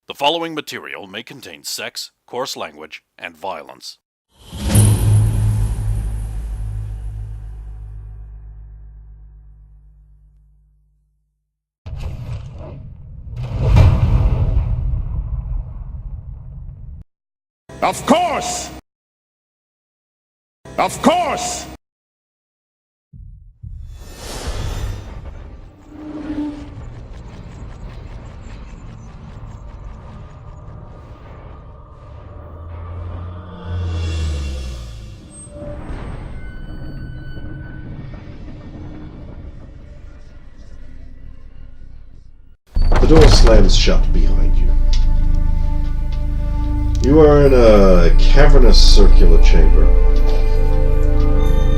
The following material may contain sex, coarse language, and violence. Of course! Of course! The door slams shut behind you. You are in a cavernous circular chamber.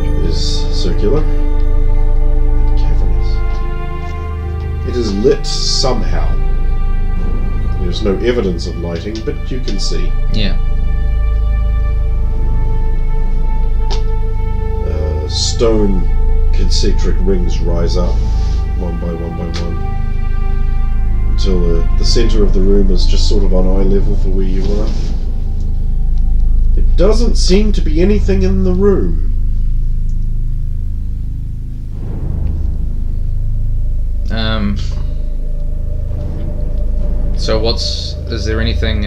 It is circular and cavernous. It is lit somehow. There's no evidence of lighting, but you can see. Yeah. Stone concentric rings rise up, one by one by one, until the center of the room is just sort of on eye level for where you are. It doesn't seem to be anything in the room. So is there anything,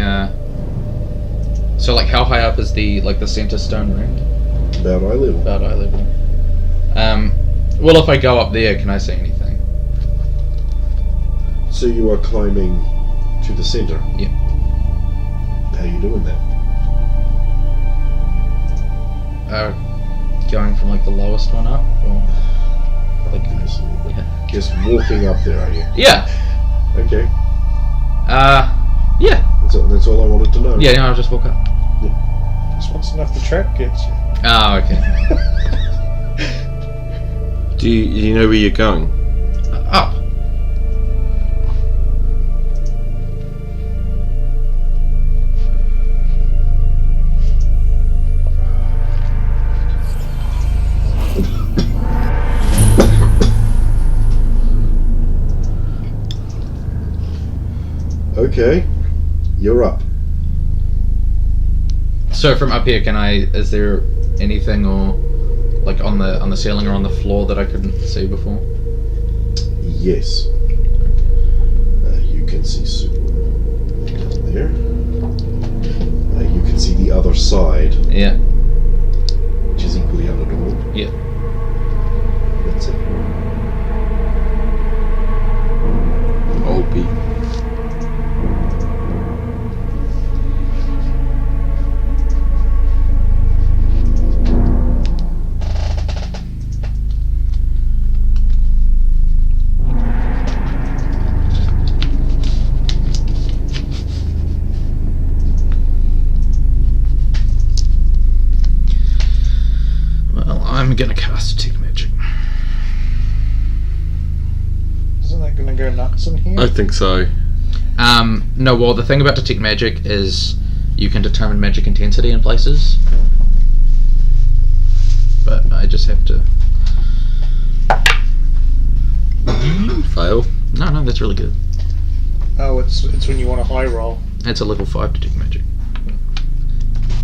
so like how high up is the center stone ring? About eye level. About eye level. Well, if I go up there, can I see anything? So you are climbing to the center. Yeah. How are you doing that? Going from the lowest one up, or yeah. Just walking up there, are you? Yeah. Okay. Yeah. That's all I wanted to know. Yeah, no, I'll just walk up. Yeah. Just once enough the trap gets you. Oh, okay. Do you know where you're going? Up. Okay, you're up. So from up here, is there anything or on the ceiling or on the floor that I couldn't see before? Yes. You can see super down there. You can see the other side. Yeah. Which is equally unadorned. Yeah. That's it. Opie. I'm gonna cast Detect Magic. Isn't that gonna go nuts in here? I think so. No, well, the thing about Detect Magic is you can determine magic intensity in places. But I just have to... Fail. No, that's really good. Oh, it's when you want a high roll. It's a level 5 Detect Magic.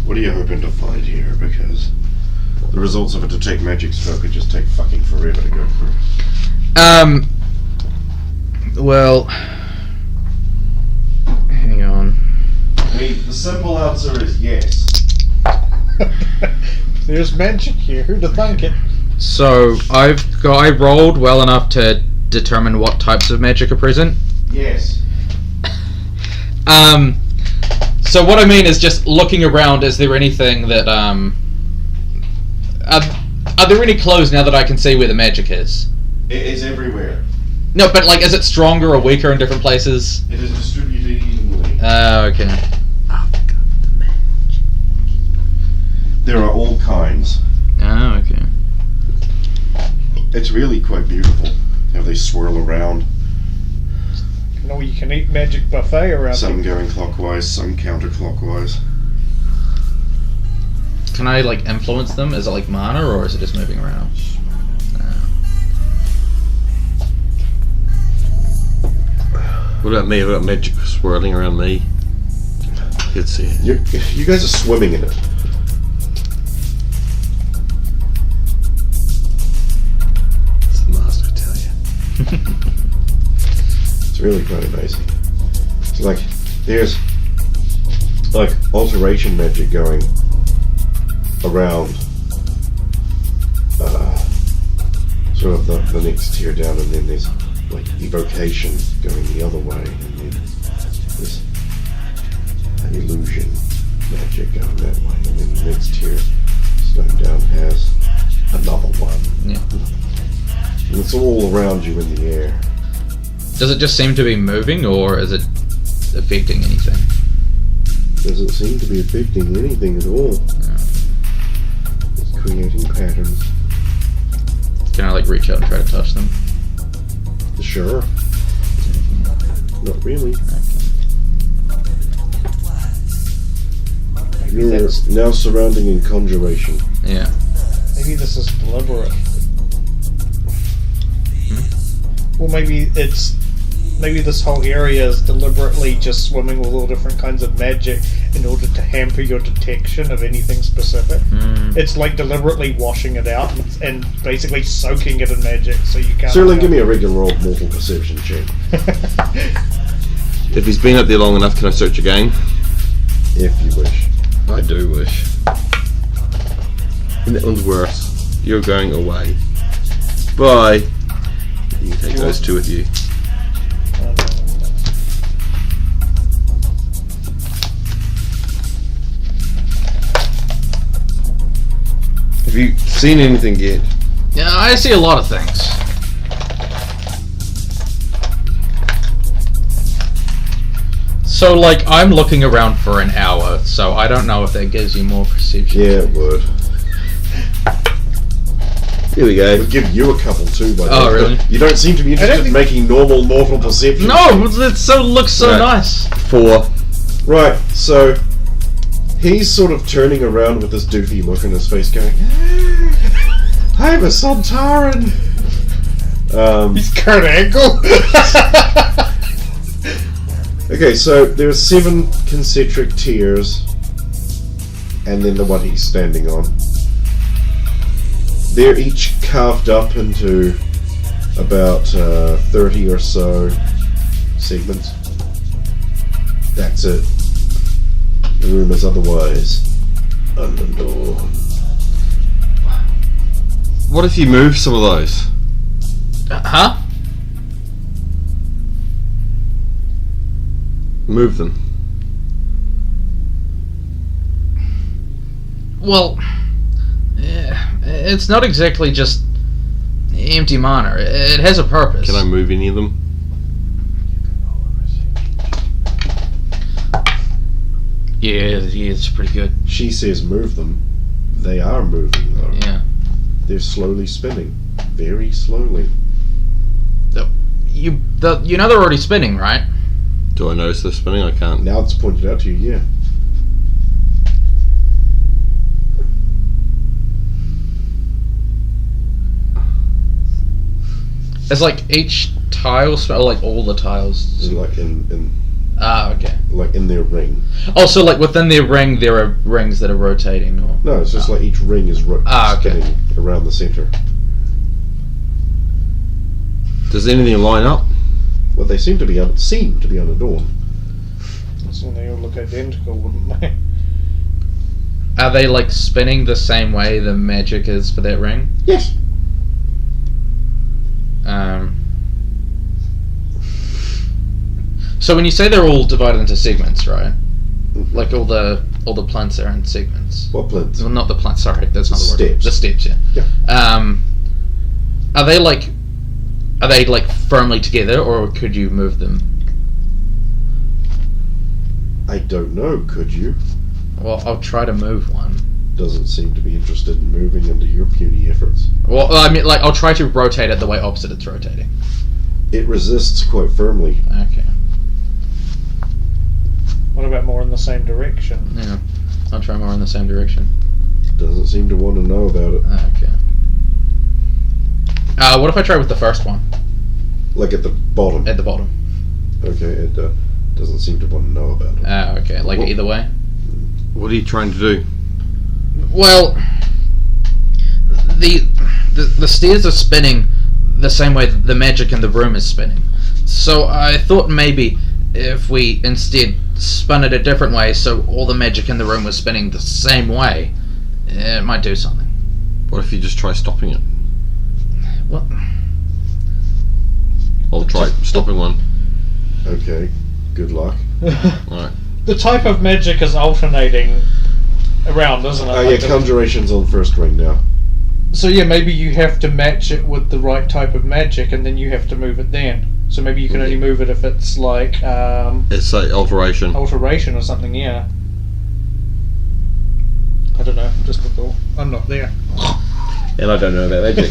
What are you hoping to find here? Because the results of a detect magic spell could just take fucking forever to go through. Well, hang on. I mean, the simple answer is yes. There's magic here. Who'd have thunk it? So I rolled well enough to determine what types of magic are present. Yes. So what I mean is just looking around. Is there anything that Are there any clues now that I can see where the magic is? It is everywhere. No, but is it stronger or weaker in different places? It is distributed evenly. Okay. I've got the magic. There are all kinds. Oh, okay. It's really quite beautiful how they swirl around. You know, you can eat magic buffet around Some here. going clockwise, some counterclockwise. Can I influence them? Is it mana or is it just moving around? What about me? I've got magic swirling around me. You could see it. You guys are swimming in it. It's the master, I tell you. It's really quite amazing. It's like there's like alteration magic going around sort of the next tier down, and then there's like evocation going the other way, and then there's illusion magic going that way, and then the next tier stone down has another one. Yeah. And it's all around you in the air. Does it just seem to be moving, or is it affecting anything? Doesn't seem to be affecting anything at all. Yeah. It's creating patterns. Can I like reach out and try to touch them? Sure. Not really. Maybe You're that's, now surrounding in conjuration. Yeah. maybe this is deliberate. Well, maybe this whole area is deliberately just swimming with all different kinds of magic in order to hamper your detection of anything specific. It's like deliberately washing it out and basically soaking it in magic so you can't... Sterling, give me a regular roll of mortal perception check. If he's been up there long enough, can I search again? If you wish. I do wish. And that one's worse. You're going away. Bye. You can take those two with you. Have you seen anything yet? Yeah, I see a lot of things. So, like, I'm looking around for an hour, so I don't know if that gives you more perception. Yeah, it would. Here we It go. would give you a couple too, by the Oh, way. really? You don't seem to be interested in making normal mortal perception. No, it looks so Right. nice. 4. Right, so he's sort of turning around with this doofy look on his face going, I'm a Sontaran! He's Kurt Angle. Okay, so there's 7 concentric tiers, and then the one he's standing on. They're each carved up into about 30 or so segments. That's it. The room is otherwise unknown. What if you move some of those? Huh? Move them. Well, it's not exactly just empty mana. It has a purpose. Can I move any of them? Yeah, it's pretty good. She says move them. They are moving though. Yeah. They're slowly spinning. Very slowly. You know they're already spinning, right? Do I notice they're spinning? I can't. Now it's pointed out to you, yeah. It's like each tile, like all the tiles. It's like in Ah, okay. like in their ring. Oh, so like within their ring, there are rings that are rotating, or No, it's just like each ring is okay. spinning around the center. Does anything line up? Well, they seem to be unadorned. So they all look identical, wouldn't they? Are they like spinning the same way the magic is for that ring? Yes. So when you say they're all divided into segments, right? Like all the plinths are in segments. What plinths? Well, not the plinths. Sorry, that's not the word. Steps. The steps, yeah. Yeah. Are they like firmly together, or could you move them? I don't know. Could you? Well, I'll try to move one. Doesn't seem to be interested in moving under your puny efforts. Well, I mean, like I'll try to rotate it the way opposite it's rotating. It resists quite firmly. Okay. What about more in the same direction? Yeah. I'll try more in the same direction. Doesn't seem to want to know about it. Okay. What if I try with the first one Like at the bottom. at the bottom? Okay, it doesn't seem to want to know about it. Ah, okay. Like either way. What are you trying to do? Well, the stairs are spinning the same way the magic in the room is spinning. So I thought maybe if we instead spun it a different way, so all the magic in the room was spinning the same way, it might do something. What if you just try stopping it? What? I'll try stopping one. Okay, good luck. Alright. The type of magic is alternating around, isn't it? Oh yeah, conjuration's on first ring now. So yeah, maybe you have to match it with the right type of magic, and then you have to move it then. So maybe you can only move it if it's like It's like alteration. alteration or something. Yeah. I don't know. Just a thought. I'm not there. And I don't know about magic.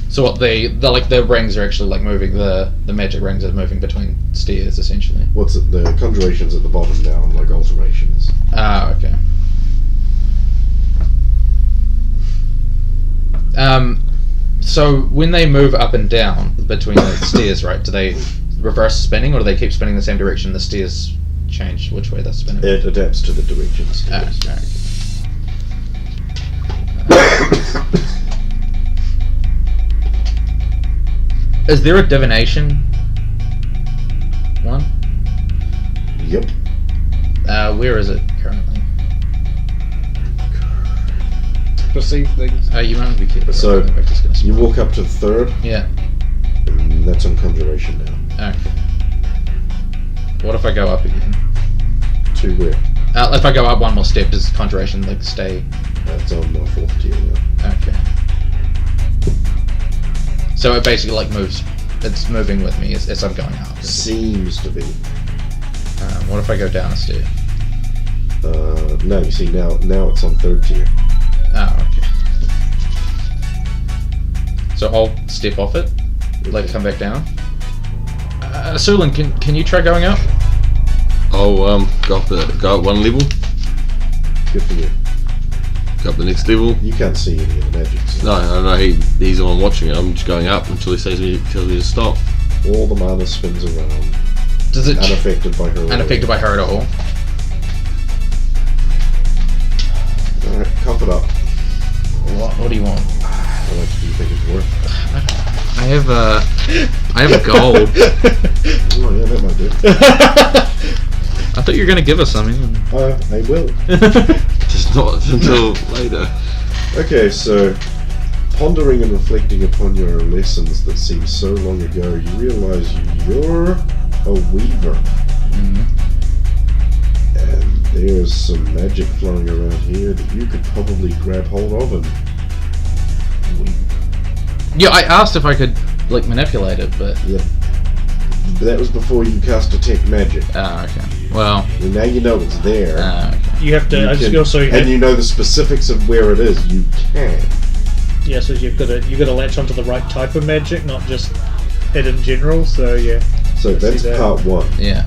So what the rings are actually like moving, the magic rings are moving between stairs essentially. What's it? The conjuration's at the bottom now, like alterations. Ah, okay. So when they move up and down between the stairs, right, do they reverse spinning, or do they keep spinning the same direction? The stairs change which way they're spinning? It adapts to the directions. Ah, okay. Is there a divination one? Yep. Where is it currently? Perceive things. You might be careful. So, I'm just gonna You walk up to the third, Yeah. and that's on conjuration now. Okay. What if I go up again? To where? If I go up one more step, does conjuration like stay? That's on the fourth tier now. Okay. So it basically like moves. It's moving with me as I'm going up. Seems to be. What if I go down a step? No, you see now it's on third tier. Oh, okay. So I'll step off it, let it come back down. Sulin, can you try going up? I'll go up one level, Good for you. go up the next level. You can't see any of the magic. So No, he's the one watching it. I'm just going up until he tells me to stop. all the mana spins around, Does it unaffected by her. unaffected by her at all? Alright, cup it up. What do you want? How much do you think it's worth? I have a gold. Oh yeah, that might do. I thought you were gonna give us something. I will. Just not until later. Okay, so pondering and reflecting upon your lessons that seem so long ago, you realise you're a weaver. Mm-hmm. And there's some magic flowing around here that you could probably grab hold of and weave. Yeah, I asked if I could like manipulate it, but Yep. But that was before you cast detect magic. okay. Well, And now you know it's there. okay. You have to. You I just can- also and you know the specifics of where it is. You can. yeah. So you've got to latch onto the right type of magic, not just it in general. So yeah. So I see that's that. part one. Yeah.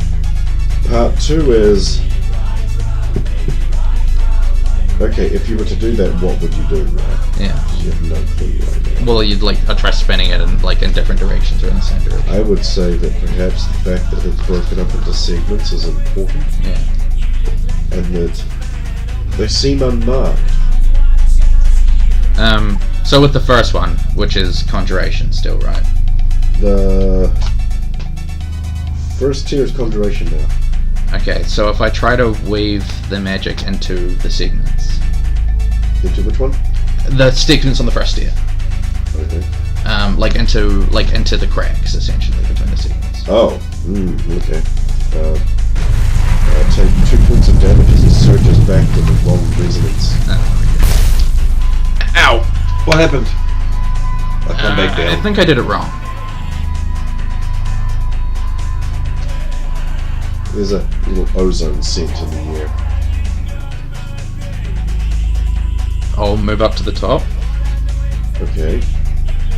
Part two is, okay, if you were to do that, what would you do, right? Yeah. You have no clue right now. Well, you'd like try spinning it in like in different directions or in the same direction. I would say that perhaps the fact that it's broken up into segments is important, Yeah. and that they seem unmarked. So with the first one, which is conjuration, still right? The first tier is conjuration now. Okay. So if I try to weave the magic into the segments, Into which one? the segments on the first tier, Okay. like into the cracks essentially between the segments. Oh, okay. Take 2 points of damage as it surges back with a long resonance. Ow! What happened? I come back I down. think I did it wrong. There's a little ozone scent in the air. I'll move up to the top. Okay.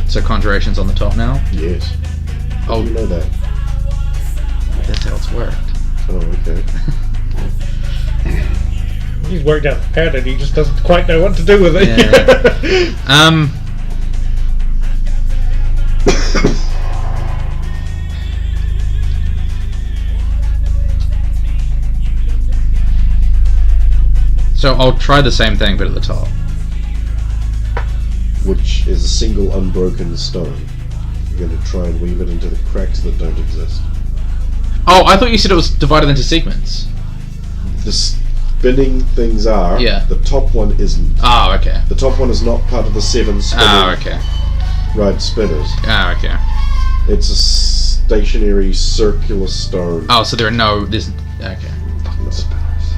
So conjuration's on the top now. Yes. Oh, You know that. that's how it's worked. Oh, okay. He's worked out the pattern. He just doesn't quite know what to do with it. So I'll try the same thing, but at the top. which is a single unbroken stone. You're going to try and weave it into the cracks that don't exist. Oh, I thought you said it was divided into segments. The spinning things are. Yeah. The top one isn't. Oh, okay. The top one is not part of the 7 spinning okay. right spinners. Okay. It's a stationary circular stone. Oh, so there are no... There's... Okay. No. Spinners.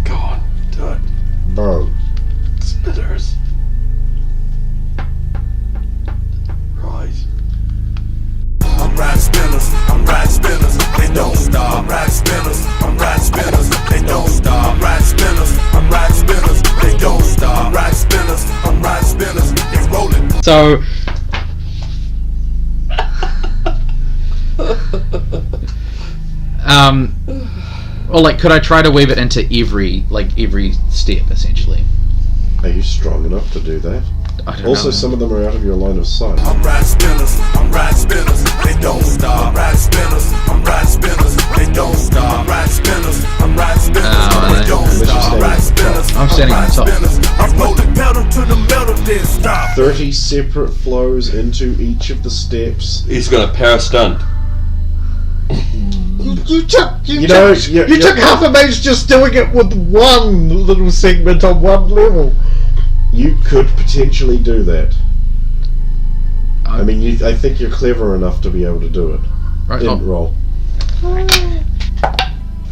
Go on, do it. Bro. Spinners. Right. I'm riding spinners, I'm riding spinners, they don't stop. I'm riding spinners, I'm riding spinners, they don't stop. I'm riding spinners, I'm riding spinners, they don't stop. I'm riding spinners, I'm riding spinners, they rolling. So... Well, like, could I try to weave it into every step, essentially? Are you strong enough to do that? I don't Also, know. some of them are out of your line of sight. I'm riding spinners, they don't stop. I'm riding spinners, they don't stop. I'm riding spinners, they don't stop. I'm riding spinners, I'm standing on top. I'm rolling pedal to the metal, then stop. 30 separate flows into each of the steps. He's got a power stunt. You took yeah. half a mage just doing it with one little segment on one level. You could potentially do that. I mean, I think you're clever enough to be able to do it. Right, Didn't roll.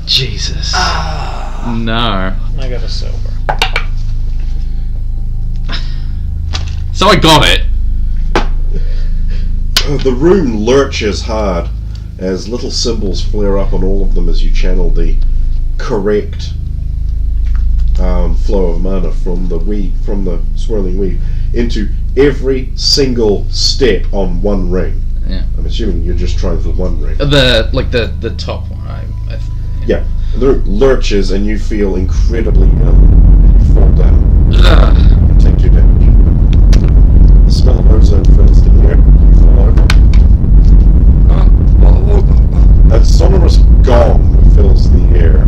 Jesus. No. I got a silver. So I got it. The room lurches hard as little symbols flare up on all of them as you channel the correct flow of mana from the swirling weave into every single step on one ring. Yeah. I'm assuming you're just trying for one ring. The top one. Yeah. The room lurches and you feel incredibly ill. You fall down. Ugh. Take 2 damage. The smell of ozone fills the air. You fall over. A sonorous gong fills the air.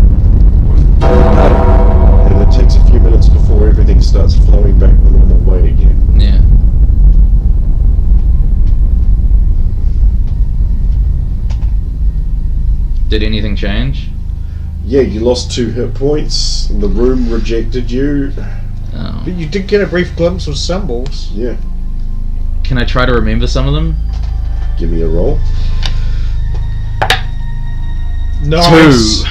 And it takes a few minutes before everything starts flowing back the normal way again. Yeah. Did anything change? Yeah, you lost 2 hit points. The room rejected you. Oh. But you did get a brief glimpse of symbols. Yeah. Can I try to remember some of them? Give me a roll. Nice. 2.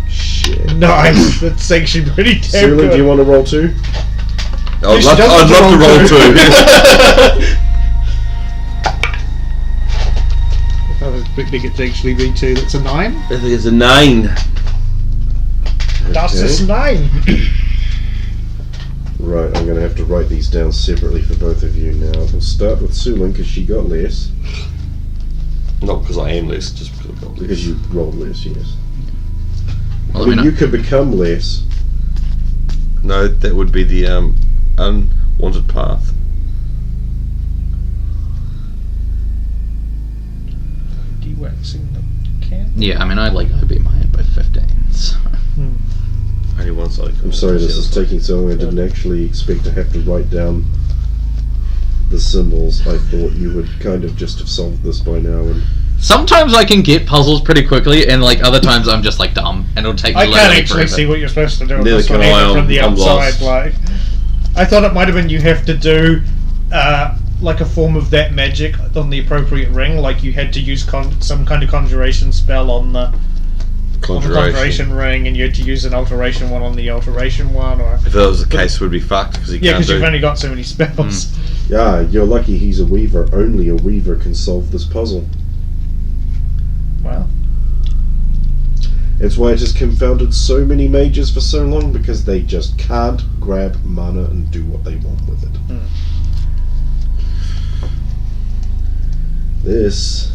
Shit. Nice. That's actually pretty damn Sula, good. do you want to roll 2? I'd she love doesn't to roll roll too. I was expecting it to actually be 2. That's a 9. I think it's a 9. Das Okay. ist 9. Right, I'm going to have to write these down separately for both of you now. We'll start with Sulin because she got less. Not because I am less, just because I've got less. Because you rolled less, yes. Well, But you could become less. No, that would be the unwanted path. De-waxing the cat. Yeah, I mean, I beat my head by 15. So. Only one side. I'm sorry this is taking so long. I didn't actually expect to have to write down the symbols. I thought you would kind of just have solved this by now. And Sometimes I can get puzzles pretty quickly, and other times I'm just dumb, and it'll take me I can't literally actually forever. see what you're supposed to do with Neither this one can I, either from the I'm outside. lost. I thought it might have been you have to do a form of that magic on the appropriate ring, like you had to use some kind of conjuration spell on the conjuration ring, and you had to use an alteration one on the alteration one, or If that was the case, we'd be fucked because he yeah, can't because do. you've only got so many spells. yeah, you're lucky he's a weaver. Only a weaver can solve this puzzle. Well, It's why it has confounded so many mages for so long, because they just can't grab mana and do what they want with it. This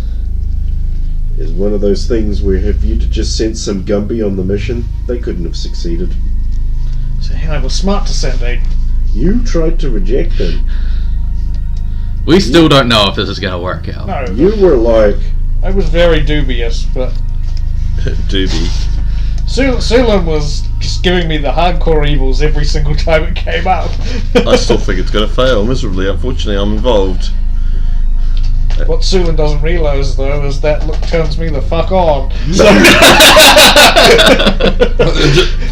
is one of those things where if you'd just sent some Gumby on the mission, they couldn't have succeeded. so I was smart to send a. You tried to reject them. We still don't know if this is going to work out. No, You were like, I was very dubious, but Doobie. Sulan was just giving me the hardcore evils every single time it came up. I still think it's going to fail miserably. Unfortunately, I'm involved. What Sulan doesn't realise, though, is that look turns me the fuck on.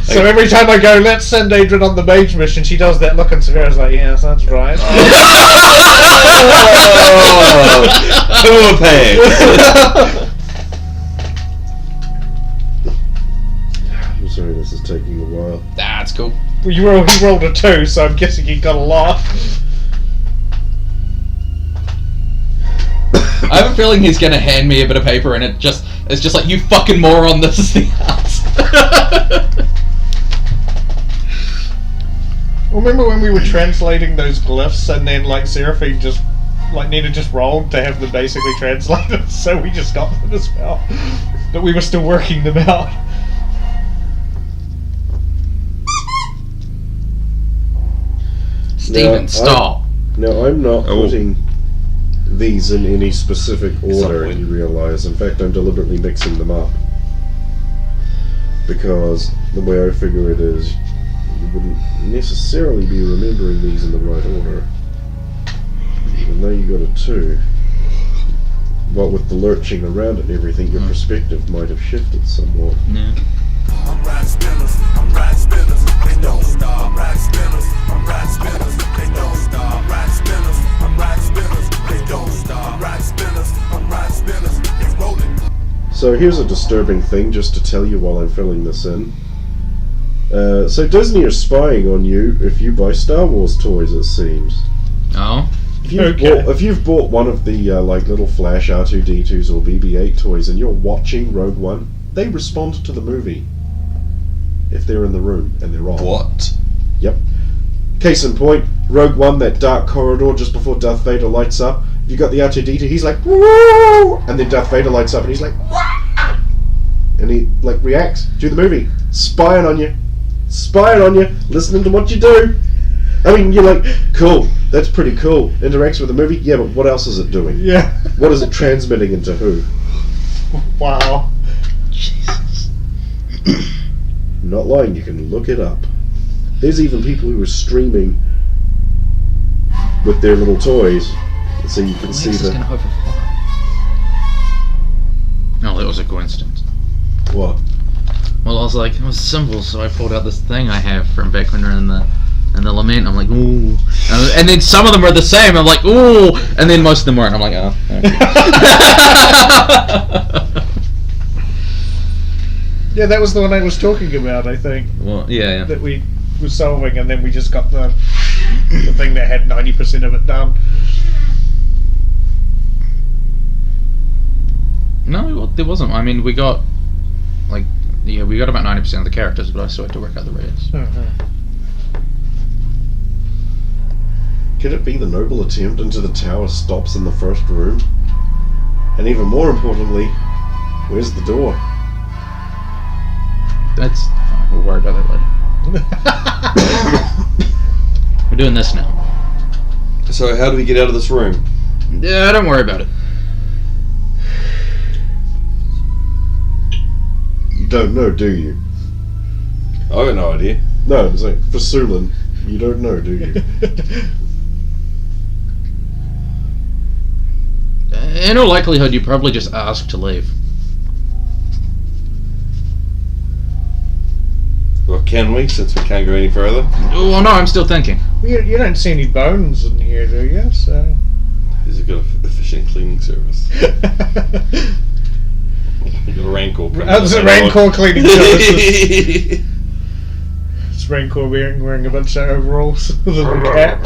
So every time I go, let's send Adrian on the mage mission, she does that look, and Severa's like, yes, that's right. Poor pants. I'm sorry, this is taking a while. That's cool. Well, he rolled a 2, so I'm guessing he got a laugh. I have a feeling he's gonna hand me a bit of paper and it's just like, you fucking moron, this is the answer. Remember when we were translating those glyphs and then like Seraphine just like Nina just rolled to have them basically translated, so we just got them as well. But we were still working them out. Steven, stop. No, I'm not putting these in any specific order, Somewhere. you realise. In fact, I'm deliberately mixing them up. Because the way I figure it is, you wouldn't necessarily be remembering these in the right order. Even though you got a 2. But with the lurching around it and everything, your perspective might have shifted somewhat. Yeah. I'm riding spinners, they don't stop. I'm riding spinners, they don't stop. I'm riding spinners, they don't stop. I'm riding spinners, they rolling. So here's a disturbing thing, just to tell you while I'm filling this in. So Disney are spying on you if you buy Star Wars toys, it seems. Oh? If you've bought one of the like little Flash R2-D2s or BB-8 toys and you're watching Rogue One, they respond to the movie if they're in the room and they're on. What? Yep. Case in point, Rogue One, that dark corridor just before Darth Vader lights up. If you got the R2-D2, he's like, woo! And then Darth Vader lights up and he's like, wah! And he like reacts to the movie, spying on you, listening to what you do. I mean, you're like, cool, that's pretty cool. Interacts with the movie, yeah, but what else is it doing? Yeah. What is it transmitting into who? Wow. Jesus. I'm not lying, you can look it up. There's even people who are streaming with their little toys, so you can see the... Gonna overfly. No, that was a coincidence. What? Well, I was like, it was simple, so I pulled out this thing I have from back when we were in the lament. I'm like, ooh, and then some of them are the same. I'm like, ooh, and then most of them weren't. I'm like, oh. Okay. Yeah, that was the one I was talking about, I think. Well, yeah. That we were solving, and then we just got the thing that had 90% of it done. No, well, there wasn't. I mean, we got about 90% of the characters, but I still had to work out the rest. Could it be the noble attempt into the tower stops in the first room? And even more importantly, where's the door? That's fine. We'll worry about that later. We're doing this now. So how do we get out of this room? Yeah, don't worry about it. You don't know, do you? I got no idea. No, it's like, for Sulan, you don't know, do you? In all likelihood, you probably just asked to leave. Well, can we, since we can't go any further? Well, no, I'm still thinking. You don't see any bones in here, do you? So. Is it got a efficient cleaning service? You got a Rancor. It's a Rancor cleaning services. It's Rancor wearing a bunch of overalls with a little cap.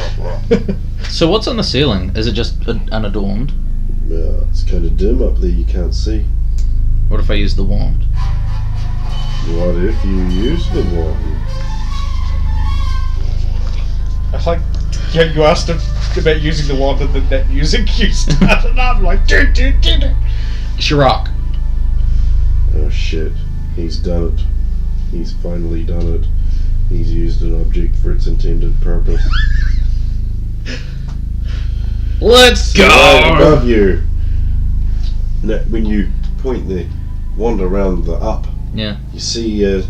So what's on the ceiling? Is it just unadorned? Yeah, it's kind of dim up there, you can't see. What if I use the wand? What if you use the wand? I like, yeah, you asked him about using the wand and then that music you started and I'm like, do. Jor-Karroc. Oh shit, he's done it. He's finally done it. He's used an object for its intended purpose. Let's Right go! above you. Now, when you point the wand around the up, Yeah. You see a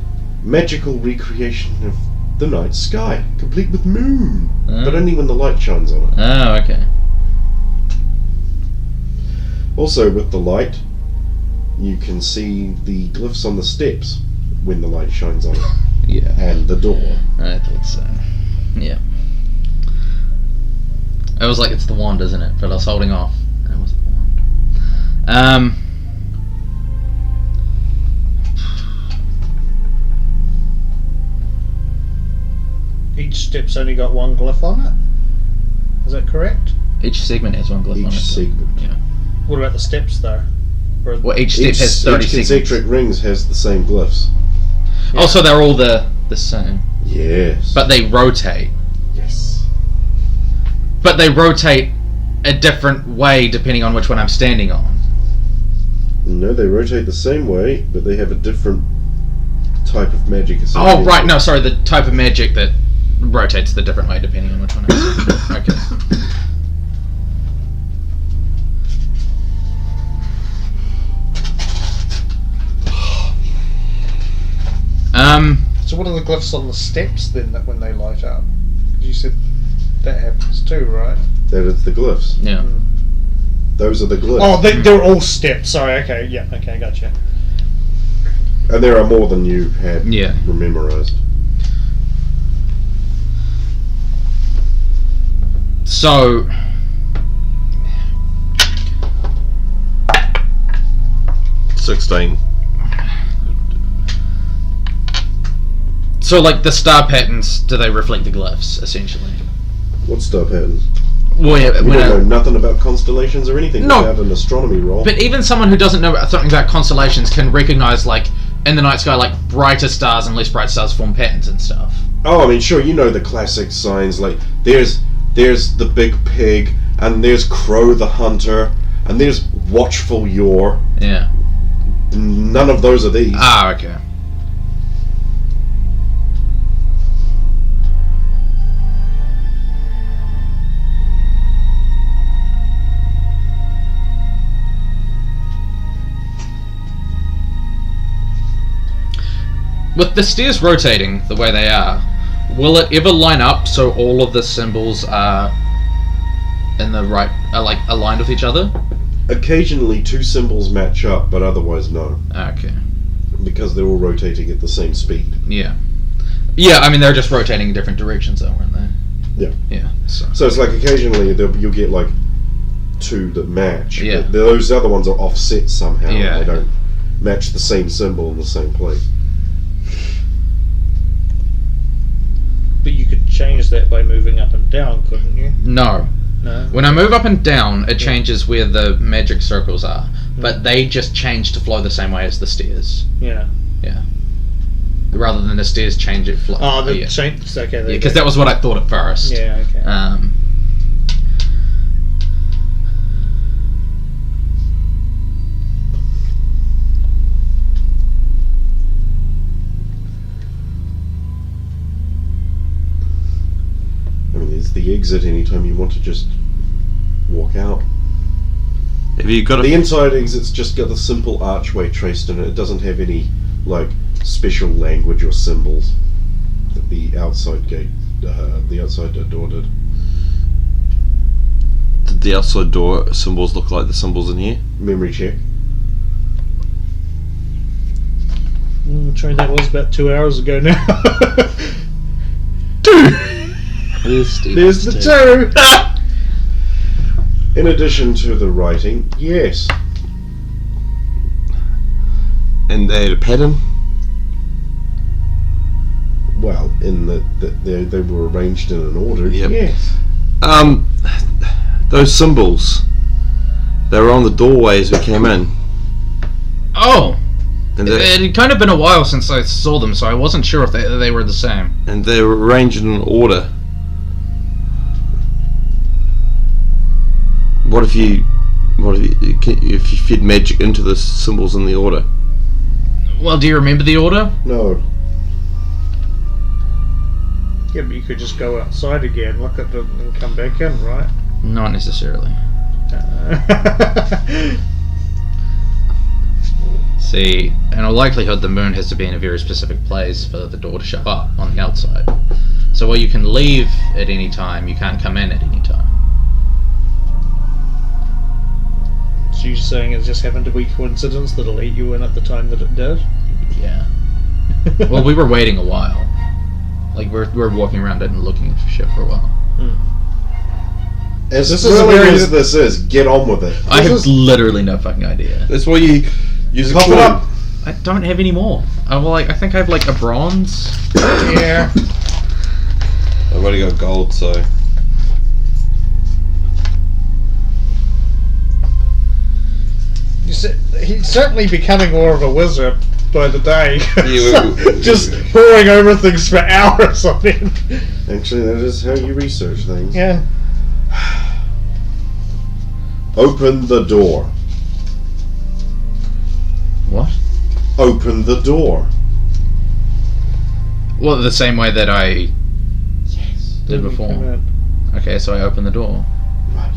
magical recreation of the night sky, complete with moon, but only when the light shines on it. Oh, okay. Also, with the light, you can see the glyphs on the steps when the light shines on it, Yeah. and the door. I thought so. Yeah. It was like it's the wand, isn't it? But I was holding off. And it was the wand. Each step's only got one glyph on it. Is that correct? Each segment has one glyph on it. Each segment. Yeah. What about the steps though? Or Well, each step has 30 each segments. concentric rings has the same glyphs. Oh, so they're all the same. Yes. But they rotate. yes. But they rotate a different way depending on which one I'm standing on. No, they rotate the same way, but they have a different type of magic. Oh, right. No, sorry. The type of magic that rotates the different way depending on which one I'm standing. Okay. So what are the glyphs on the steps then that when they light up? You said that happens too, right? That is the glyphs. Yeah. Those are the glyphs. Oh, they're all steps. Sorry, okay, yeah, okay, gotcha. And there are more than you had Yeah. memorized. So, so like the star patterns, do they reflect the glyphs essentially? What star patterns? Well, yeah, You when don't I- know nothing about constellations or anything No. without an astronomy role. but even someone who doesn't know something about constellations can recognize, like, in the night sky, like brighter stars and less bright stars form patterns and stuff. Oh, I mean, sure, you know the classic signs, like there's the big pig, and there's Crow the hunter, and there's Watchful Yor. Yeah. None of those are these. Ah, okay. With the stairs rotating the way they are, will it ever line up so all of the symbols are in the right, are like aligned with each other? Occasionally, two symbols match up, but otherwise no, Okay. because they're all rotating at the same speed. Yeah. Yeah, I mean they're just rotating in different directions though, weren't they? Yeah. Yeah. So. So it's like occasionally you'll get like two that match. Yeah. But those other ones are offset somehow. Yeah. They don't match the same symbol in the same place. But you could change that by moving up and down, couldn't you? No. No. When I move up and down, it changes where the magic circles are, but they just change to flow the same way as the stairs. Yeah. Yeah. Rather than the stairs change, it flow. Oh, the yeah. change. Okay. there you Because go. that was what I thought at first. Yeah. Okay. I mean, there's the exit anytime you want to just walk out. Have you got The a inside exit's just got a simple archway traced in it. It doesn't have any like special language or symbols that the outside gate, the outside door did. did the outside door symbols look like the symbols in here? Memory check. Sorry, that was about 2 hours ago now. There's the two. In addition to the writing, yes. And they had a pattern? Well, in that they were arranged in an order. Yep. Yes. Those symbols, they were on the doorway as we came in. Oh! And It had kind of been a while since I saw them, so I wasn't sure if they were the same. they were arranged in an order. What if you fed magic into the symbols in the order? Well, do you remember the order? No. Yeah, but you could just go outside again, look at them, and come back in, right? Not necessarily. Uh, See, in all likelihood the moon has to be in a very specific place for the door to show up on the outside. So while you can leave at any time, you can't come in at any time. So you're saying it just happened to be coincidence that it let you in at the time that it did? Yeah. Well, we were waiting a while. Like, we're walking around it and looking for shit for a while. As This is thrilling very- as this is, get on with it. I have This is- literally no fucking idea. That's why you use a Pop it coin. up. I don't have any more. I think I have like a bronze. Yeah. I've already got gold, so. He's certainly becoming more of a wizard by the day. Yeah, Just poring over things for hours on end. Actually, that is how you research things. Yeah. Open the door. What? Open the door. Well, the same way that I Yes. did before. Come in. Okay, so I open the door. Right.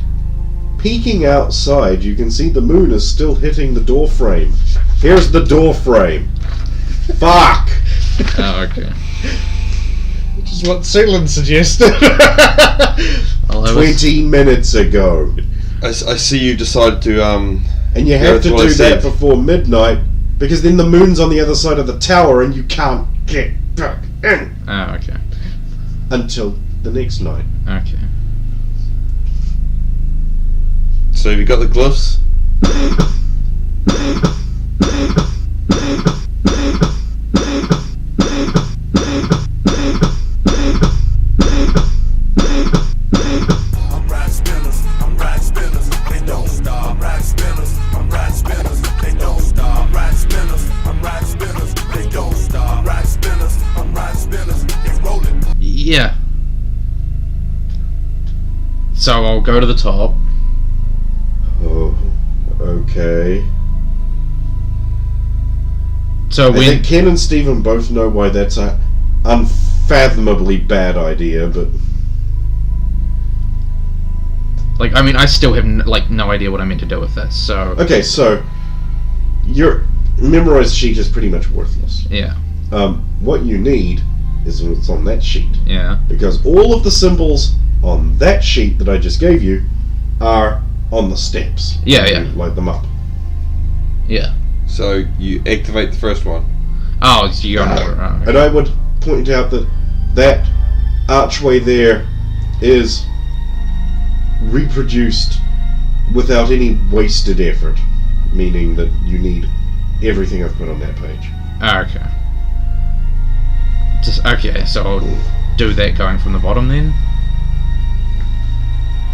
Peeking outside, you can see the moon is still hitting the door frame. Here's the door frame. Fuck! Oh, okay. Which is what Sealand suggested. Well, that was- 20 minutes ago. I see you decided to, And you Yeah, have that's to what I do that said. before midnight, because then the moon's on the other side of the tower and you can't get back in Oh, okay. until the next night. Okay. So have you got the glyphs? I'm riding spinners, I'm riding spinners, they don't stop. I'm riding spinners, I'm riding spinners, they don't stop. I'm riding spinners, I'm riding spinners, they don't stop. I'm riding spinners, I'm riding spinners, it's rolling. Yeah. So I'll go to the top. Oh, okay. So I when think Ken and Stephen both know why that's a unfathomably bad idea, but like I mean I still have no idea what I'm meant to do with this. So okay, so your memorized sheet is pretty much worthless. yeah, What you need is what's on that sheet, yeah. because all of the symbols on that sheet that I just gave you are on the steps. Yeah, You yeah. light them up. Yeah. So you activate the first one. Oh, so you're on order. Oh, okay. And I would point out that that archway there is reproduced without any wasted effort, meaning that you need everything I've put on that page. Oh, okay. Just okay. So I'll do that going from the bottom then.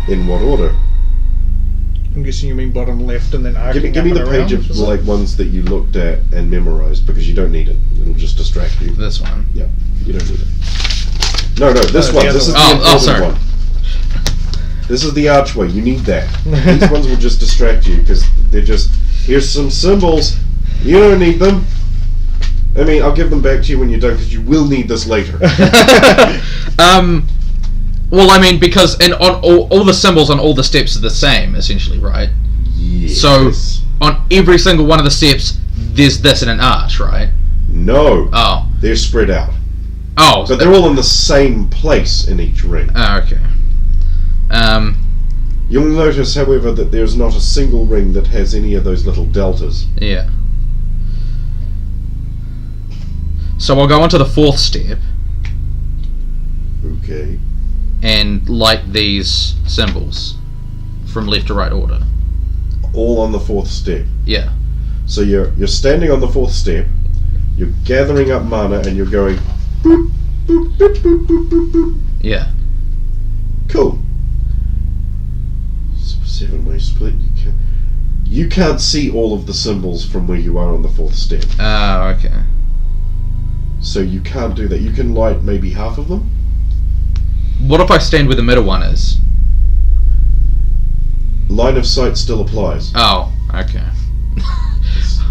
In what order? I'm guessing you mean bottom left and then Give arcing me up the and page around, of is it? like ones that you looked at and memorized, because you don't need it. It'll just distract you. This one. Yeah, you don't need it. No, this the one. other This is the one. important sorry. one. This is the archway. You need that. These ones will just distract you because they're just, here's some symbols. You don't need them. I mean, I'll give them back to you when you're done because you will need this later. Well, I mean, because on all the symbols on all the steps are the same, essentially, right? Yes. So on every single one of the steps, there's this in an arch, right? No, Oh, they're spread out, oh, but they're all in the same place in each ring. oh, okay. You'll notice, however, that there's not a single ring that has any of those little deltas. Yeah. So I'll go onto the fourth step Okay. and light these symbols from left to right order. All on the fourth step. Yeah. So you're standing on the fourth step, you're gathering up mana, and you're going boop, boop, boop, boop, boop, boop, boop. Yeah. Cool. 7-way split. You can't see all of the symbols from where you are on the fourth step, Oh, okay. so you can't do that. You can light maybe half of them. What if I stand where the middle one is? Line of sight still applies. Oh, okay.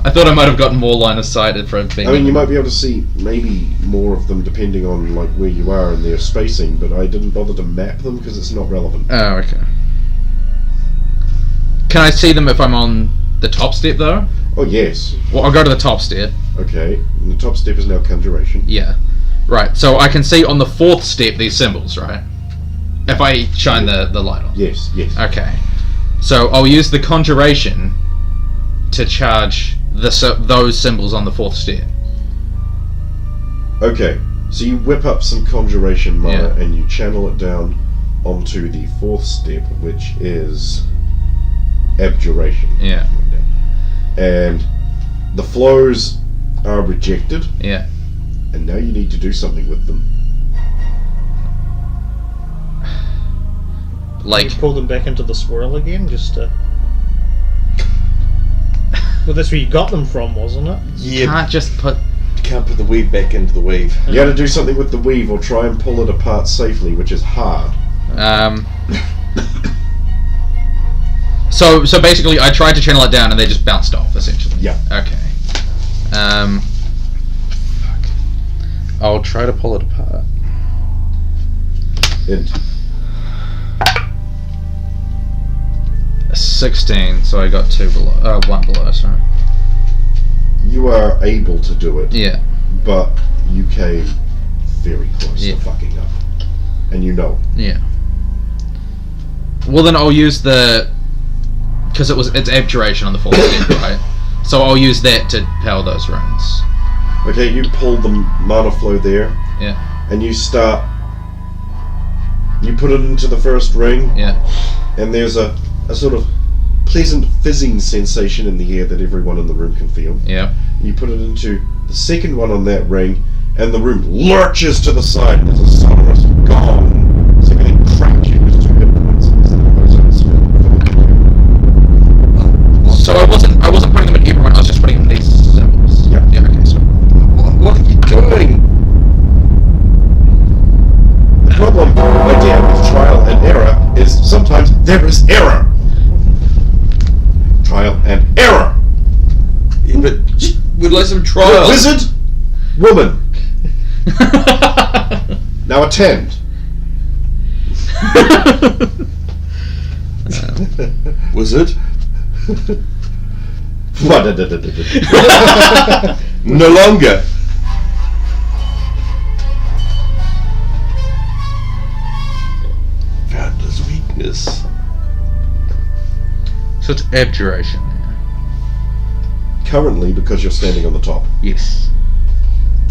I thought I might have gotten more line of sight for it being. I mean, you might be able to see maybe more of them depending on like where you are and their spacing, but I didn't bother to map them because it's not relevant. Oh, okay. Can I see them if I'm on the top step though? Oh, yes. Well, I'll go to the top step. Okay. And the top step is now conjuration. Yeah. Right, so I can see on the 4th step these symbols, right? If I shine the light on. Yes, yes. Okay. So I'll use the conjuration to charge those symbols on the 4th step. Okay. So you whip up some conjuration mana Yeah. and you channel it down onto the 4th step, which is abjuration. Yeah. And the flows are rejected, Yeah. and now you need to do something with them. Like, You pull them back into the swirl again, just to... Well, that's where you got them from, wasn't it? Yeah, can't just put... you can't put the weave back into the weave. You got to do something with the weave or try and pull it apart safely, which is hard. So basically, I tried to channel it down and they just bounced off, essentially. Yeah. Okay. Fuck. I'll try to pull it apart. It, 16, so I got 1 below, sorry. you are able to do it, Yeah. but you came very close Yeah. to fucking up. And you know. Yeah. Well, then I'll use the... Because it's abjuration on the 4th step, right? So I'll use that to power those runes. Okay, you pull the mana flow there, Yeah. and you start... You put it into the first ring, Yeah. and there's a sort of pleasant fizzing sensation in the air that everyone in the room can feel. Yeah. You put it into the second one on that ring, and the room lurches to the side, and there's a sonorous gong. So everything cracks you with 2 hit points. So I wasn't putting them in everyone, I was just putting them in these symbols. Yeah. Yeah, okay, so... What are you doing? The problem, my dear, with trial and error is sometimes there is error. Trial and error. Yeah, but we'd like some trial. Wizard, woman. Now attend. Wizard? No longer. Found his weakness. So it's abjuration. Currently, because you're standing on the top, Yes.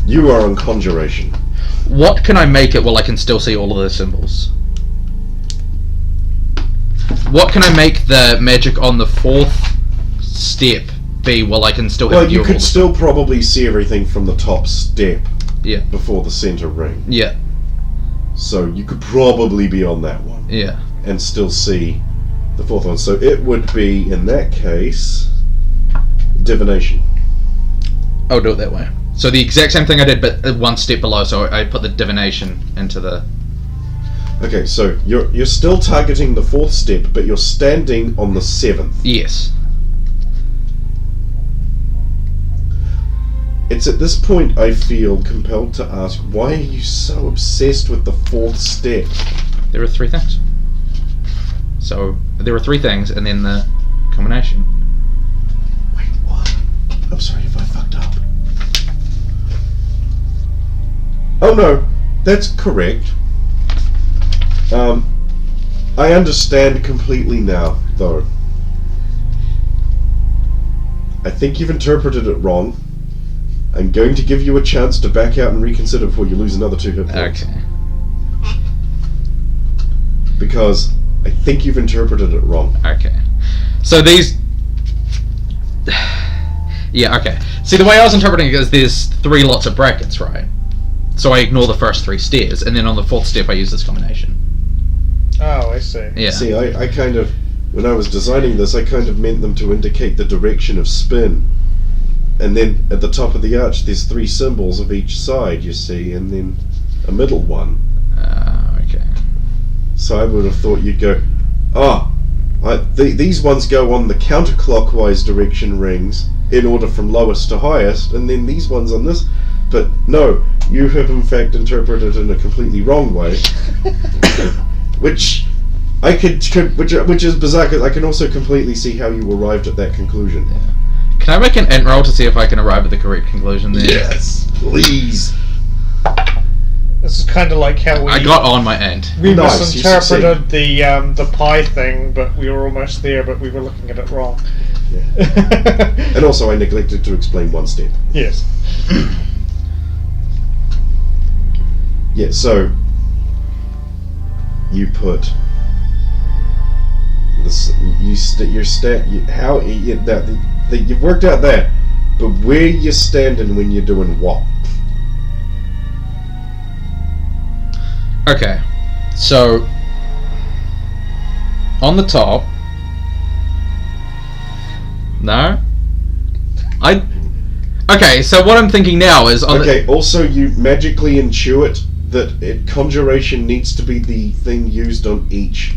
you are on conjuration. What can I make it while I can still see all of the symbols? What can I make the magic on the 4th step be while I can still have Well, view you of all could the- still probably see everything from the top step Yeah. before the center ring. Yeah. So you could probably be on that one Yeah. and still see the 4th one. So it would be, in that case, divination. I'll do it that way. So the exact same thing I did, but 1 step below. So I put the divination into the... Okay, so you're still targeting the 4th step, but you're standing on the 7th. Yes. It's at this point I feel compelled to ask, why are you so obsessed with the 4th step? There are 3 things. So there are 3 things, and then the combination. Wait, what? I'm sorry if I fucked up. Oh no, that's correct. I understand completely now, though. I think you've interpreted it wrong. I'm going to give you a chance to back out and reconsider before you lose another 2 hit points. Okay. Because I think you've interpreted it wrong. Okay. So these... Yeah, okay. See, the way I was interpreting it is there's 3 lots of brackets, right? So I ignore the first 3 stairs, and then on the 4th step I use this combination. Oh, I see. Yeah. See, I kind of, when I was designing this, I kind of meant them to indicate the direction of spin. And then at the top of the arch, there's 3 symbols of each side, you see, and then a middle one. Okay. So I would have thought you'd go, these ones go on the counterclockwise direction rings in order from lowest to highest, and then these ones on this. But no, you have in fact interpreted it in a completely wrong way. Which which is bizarre, because I can also completely see how you arrived at that conclusion. Can I make an int roll to see if I can arrive at the correct conclusion there? Yes, please. This is kind of like how we I got on my int. we Nice, you misinterpreted the pie thing, but we were almost there, but we were looking at it wrong. Yeah. And also, I neglected to explain one step. Yes. Yeah, so you put this. You've worked out that, but where you standing when you're doing what? Okay, so on the top. No? Okay, so what I'm thinking now is Okay, also you magically intuit that conjuration needs to be the thing used on each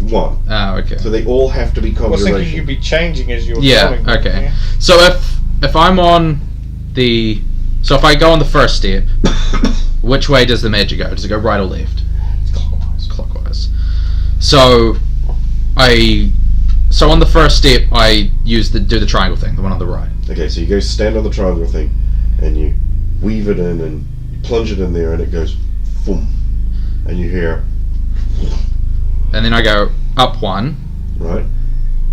one. Oh, okay. So they all have to be I was conjuration. thinking you'd be changing as you were Yeah, going. okay. Yeah. So if I'm on the... So if I go on the first step, which way does the magic go? Does it go right or left? Clockwise. So on the first step, I do the triangle thing, the one on the right. Okay, so you go stand on the triangle thing, and you weave it in, and you plunge it in there, and it goes, boom, and you hear, And then I go up one, right?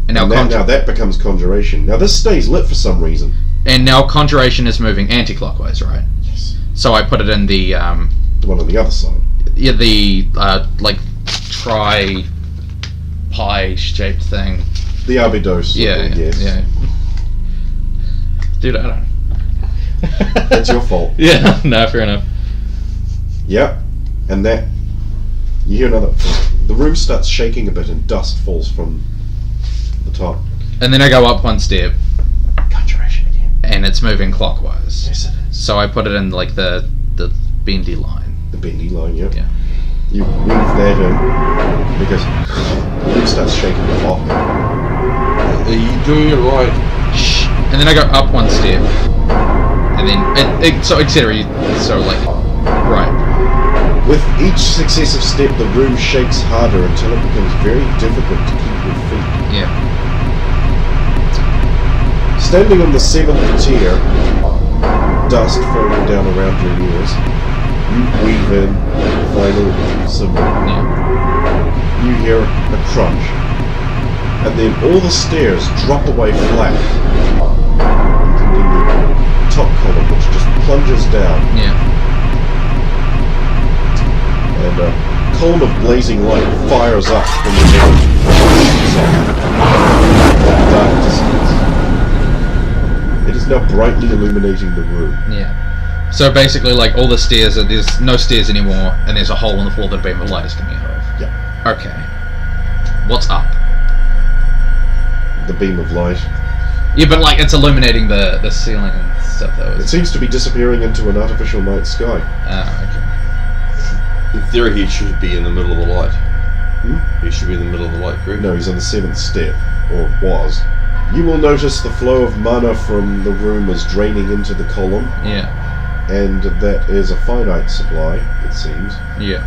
and now Now that becomes conjuration. Now this stays lit for some reason. and now conjuration is moving anti-clockwise, right? Yes. So I put it in the The one on the other side. like pie shaped thing. The Abydos. Yes. Dude, I don't know. That's your fault. Yeah, no, fair enough. Yep. And that, you hear another, the room starts shaking a bit and dust falls from the top. And then I go up one step, Conjuration again. and it's moving clockwise. Yes, it is. So I put it in like the bendy line. The bendy line, yep. Yeah. You weave that in because the room starts shaking a lot. Are you doing it right? Shh. And then I go up one step, and then so etc. So like right. With each successive step, the room shakes harder until it becomes very difficult to keep your feet. Yeah. Standing on the 7th tier, dust falling down around your ears, you weave in the final symbol. Yeah. You hear a crunch, and then all the stairs drop away flat, including the top column, which just plunges down, Yeah. and a column of blazing light fires up from the middle. Dark distance. It is now brightly illuminating the room. Yeah. So basically, like all the stairs, there's no stairs anymore, and there's a hole in the floor that a beam of light is coming out of. Yeah. Okay. What's up? The beam of light. Yeah, but like it's illuminating the ceiling and stuff. It seems to be disappearing into an artificial night sky. Okay. In theory, he should be in the middle of the light. He should be in the middle of the light, correct? No, he's on the 7th step, or was. You will notice the flow of mana from the room is draining into the column, Yeah. and that is a finite supply, it seems. Yeah.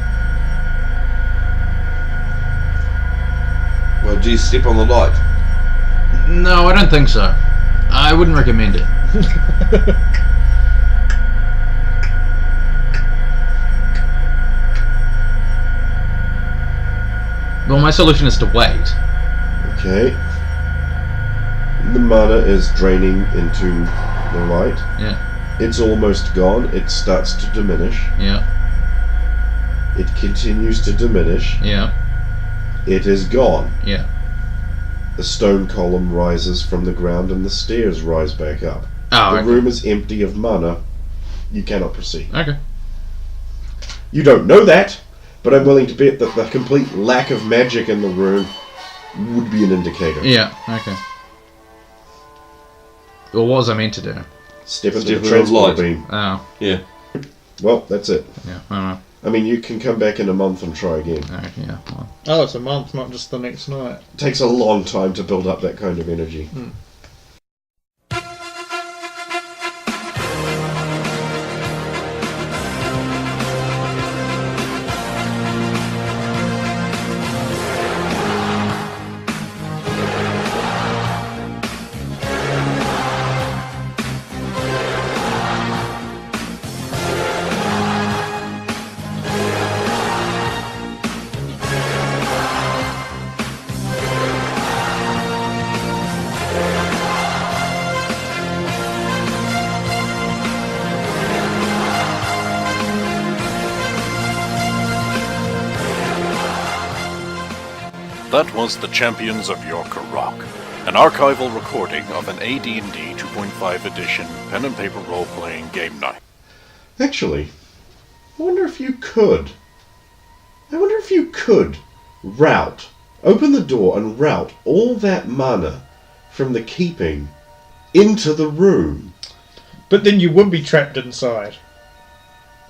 Well, do you step on the light? No, I don't think so. I wouldn't recommend it. Well, my solution is to wait. Okay. The mana is draining into the light. Yeah. It's almost gone. It starts to diminish. Yeah. It continues to diminish. Yeah. It is gone. Yeah. The stone column rises from the ground and the stairs rise back up. Oh, The okay. room is empty of mana. You cannot proceed. Okay. You don't know that, but I'm willing to bet that the complete lack of magic in the room would be an indicator. Yeah. Okay. Well, what was I meant to do? Step into Step the into transport light. beam. Oh. Yeah. Well, that's it. Yeah. I don't know. I mean, you can come back in a month and try again. Yeah. Well. Oh, it's a month, not just the next night. It takes a long time to build up that kind of energy. That was the Champions of Jor-Karroc, an archival recording of an AD&D 2.5 edition pen and paper role-playing game night. Actually, I wonder if you could open the door and route all that mana from the keeping into the room. But then you would be trapped inside.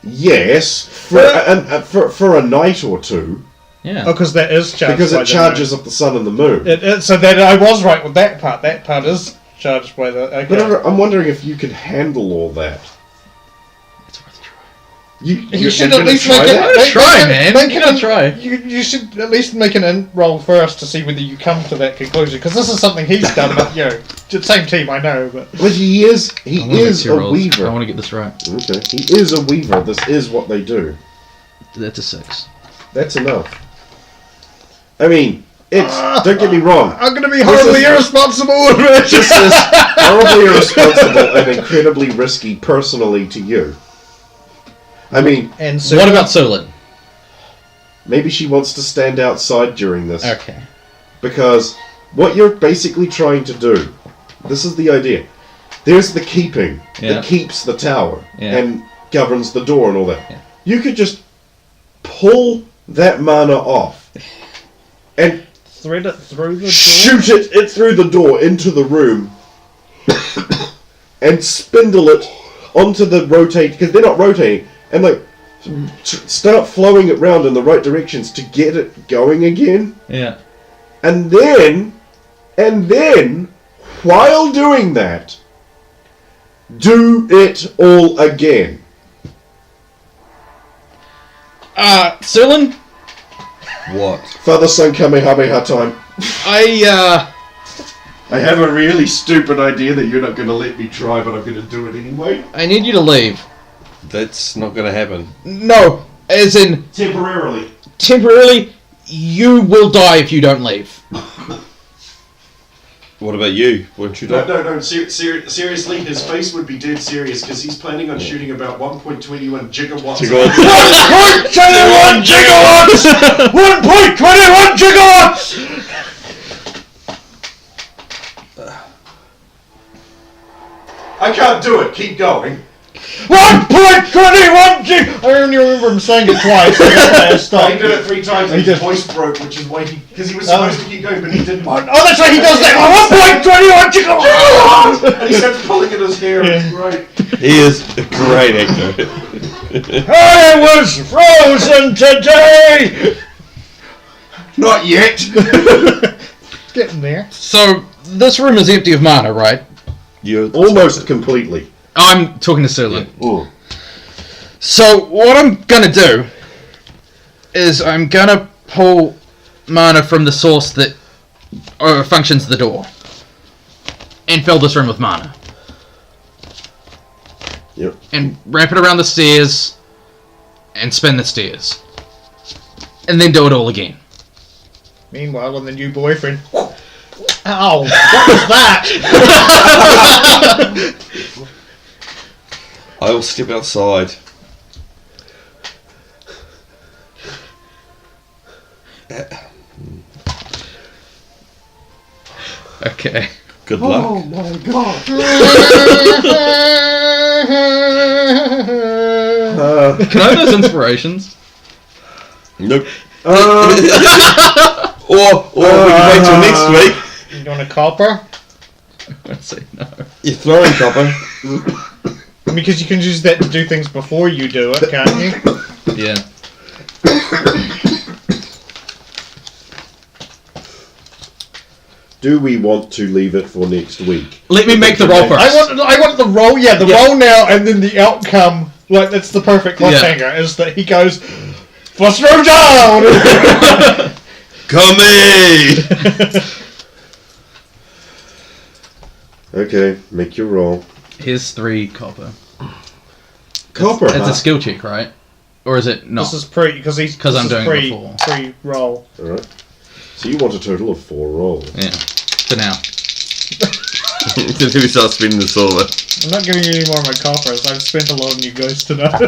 Yes, for a night or two. Yeah. Oh, because that is charged Because by it charges up the sun and the moon. So that I was right with that part. That part is charged by the... Okay. But I'm wondering if you could handle all that. It's worth a try. You should at least try make it... that? Try, man. You gotta try. You should at least make an int roll first to see whether you come to that conclusion. Because this is something he's done, but, you know, same team, I know, but... But he is a weaver. I want to get this right. Okay, he is a weaver. This is what they do. That's a 6. That's enough. I mean, don't get me wrong. I'm going to be horribly irresponsible with it. This is horribly irresponsible and incredibly risky personally to you. I mean, And so What about Solon? maybe she wants to stand outside during this. Okay. Because what you're basically trying to do, this is the idea. There's the keeping Yeah. that keeps the tower Yeah. and governs the door and all that. Yeah. You could just pull that mana off and thread it through the door? shoot it through the door into the room and spindle it onto the rotate, because they're not rotating, and like start flowing it round in the right directions to get it going again. Yeah. And then while doing that, do it all again. Solon? What? Father Son Kamehameha time. I have a really stupid idea that you're not going to let me try, but I'm going to do it anyway. I need you to leave. That's not going to happen. No, as in, Temporarily. temporarily, you will die if you don't leave. What about you? Won't you die? No. Seriously, his face would be dead serious because he's planning on shooting about 1.21 gigawatts. 1.21 gigawatts! 1.21 gigawatts! I can't do it. Keep going. 1.21 gig... I only remember him saying it twice. So that's why I He stopped. did it 3 times and He his did. voice broke, which is why because he was supposed to keep going, but he didn't. Oh, that's right, he does that! 1.21 gigawatts! And he starts pulling at his hair. Yeah. It's great. He is a great actor. I was frozen today! Not yet. Getting there. So, this room is empty of mana, right? You're Almost completely. I'm talking to Solon. Mm. So, what I'm gonna do is I'm gonna pull mana from the source that functions the door and fill this room with mana. Yep. And wrap it around the stairs and spin the stairs. And then do it all again. Meanwhile, on the new boyfriend... Ow! What was that? I will step outside. Okay. Good luck. Oh my god. Can I have those inspirations? Nope. Or we can wait till next week. You want a copper? I say no. You're throwing copper. Because you can use that to do things before you do it, can't you? Yeah. Do we want to leave it for next week? Let me make the roll first. I want the roll, roll now, and then the outcome, like, that's the perfect cliffhanger, is that he goes, first row down! Come in! Okay, make your roll. Here's 3 copper. Copper, It's huh? a skill check, right? Or is it not? This is because I'm doing it before. Pre-roll. Alright. So you want a total of 4 rolls. Yeah. For now. Until we start spinning the silver. I'm not giving you any more of my coppers. I've spent a lot on you guys tonight.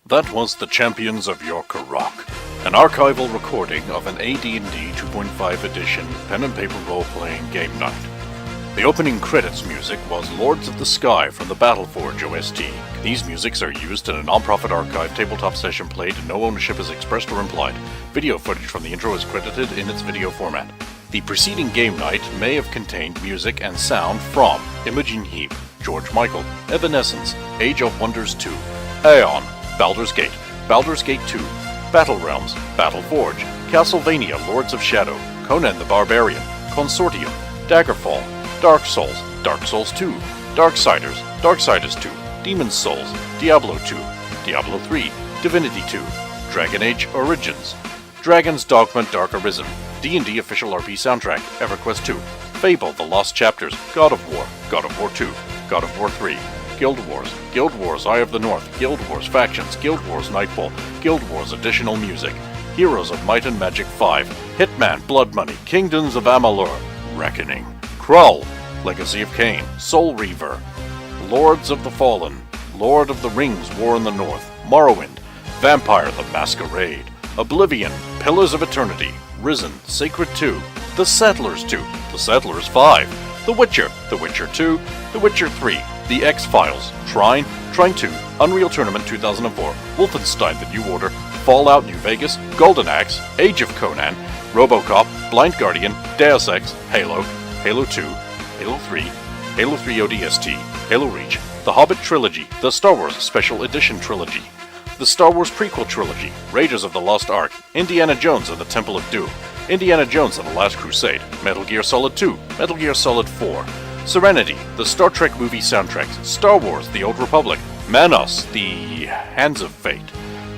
That was the Champions of Jor-Karroc, an archival recording of an AD&D 2.5 edition pen and paper role-playing game night. The opening credits music was Lords of the Sky from the Battleforge OST. These musics are used in a non-profit archive tabletop session played and no ownership is expressed or implied. Video footage from the intro is credited in its video format. The preceding game night may have contained music and sound from Imogen Heap, George Michael, Evanescence, Age of Wonders 2, Aeon, Baldur's Gate 2, Battle Realms, Battle Forge, Castlevania Lords of Shadow, Conan the Barbarian, Consortium, Daggerfall, Dark Souls 2, Darksiders 2, Demon's Souls, Diablo 2, Diablo 3, Divinity 2, Dragon Age Origins, Dragon's Dogma Dark Arisen, D&D Official RP Soundtrack, EverQuest 2, Fable The Lost Chapters, God of War 2, God of War 3, Guild Wars Eye of the North, Guild Wars Factions, Guild Wars Nightfall, Guild Wars Additional Music, Heroes of Might and Magic 5, Hitman Blood Money, Kingdoms of Amalur, Reckoning, Krull, Legacy of Kain, Soul Reaver, Lords of the Fallen, Lord of the Rings War in the North, Morrowind, Vampire the Masquerade, Oblivion, Pillars of Eternity, Risen, Sacred 2, The Settlers 2, The Settlers 5, The Witcher 2, The Witcher 3, The X-Files, Trine 2, Unreal Tournament 2004, Wolfenstein The New Order, Fallout New Vegas, Golden Axe, Age of Conan, RoboCop, Blind Guardian, Deus Ex, Halo, Halo 2, Halo 3, Halo 3 ODST, Halo Reach, The Hobbit Trilogy, The Star Wars Special Edition Trilogy, The Star Wars Prequel Trilogy, Raiders of the Lost Ark, Indiana Jones and the Temple of Doom, Indiana Jones and the Last Crusade, Metal Gear Solid 2, Metal Gear Solid 4, Serenity, the Star Trek movie soundtracks, Star Wars, The Old Republic, Manos, The Hands of Fate,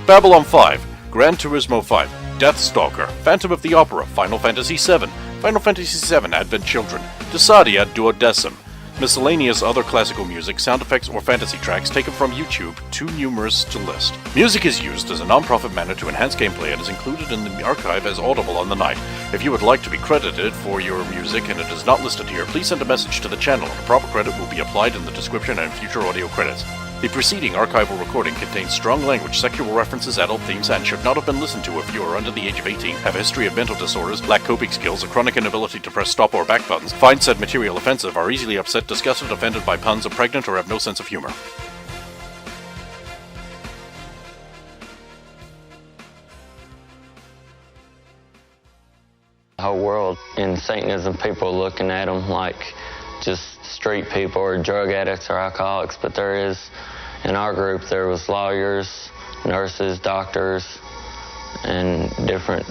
Babylon 5, Gran Turismo 5, Deathstalker, Phantom of the Opera, Final Fantasy VII, Final Fantasy VII Advent Children, Desadia Duodecim, miscellaneous other classical music, sound effects, or fantasy tracks taken from YouTube, too numerous to list. Music is used as a non-profit manner to enhance gameplay and is included in the archive as audible on the night. If you would like to be credited for your music and it is not listed here, please send a message to the channel and a proper credit will be applied in the description and future audio credits. The preceding archival recording contains strong language, sexual references, adult themes, and should not have been listened to if you are under the age of 18, have a history of mental disorders, lack coping skills, a chronic inability to press stop or back buttons, find said material offensive, are easily upset, disgusted, offended by puns, are pregnant, or have no sense of humor. The whole world in Satanism, people are looking at them like just street people or drug addicts or alcoholics, but there is, in our group, there was lawyers, nurses, doctors, and different,